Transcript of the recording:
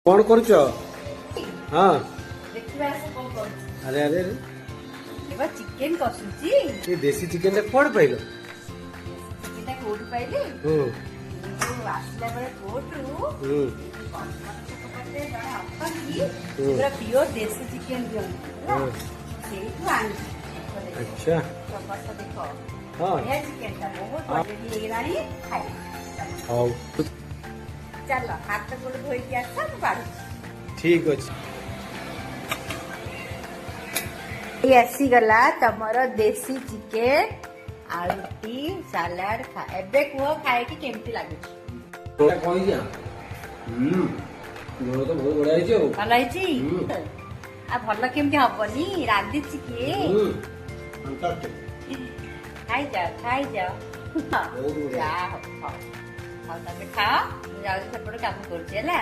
कौन कर हाँ अरे अरे अरे चिकेन कसुची ये देसी चिकेन टा कौन पाइल चिकेन कोड पाइले आसला बेले कोटरू पूरा प्योर देसी चिकेन अच्छा देखो हाँ चिकेन टा बहुत बढ़िया हाँ चलो हाथ गोड़ धोई के आसा बाड़ू ठीक अच्छे ये आसी गला तमरो देसी चिकेन आलूटी सलाड खा एबे को खाए कि केमती लागु थोड़ा कहि जा गोड़ तो बहुत बड़ा है भल है आ भल केमती हबनी रांदी चिके खाई जाओ बहुत बढ़िया जा हो तमे खा जाऊ सेपटे काम करछे ହେଲା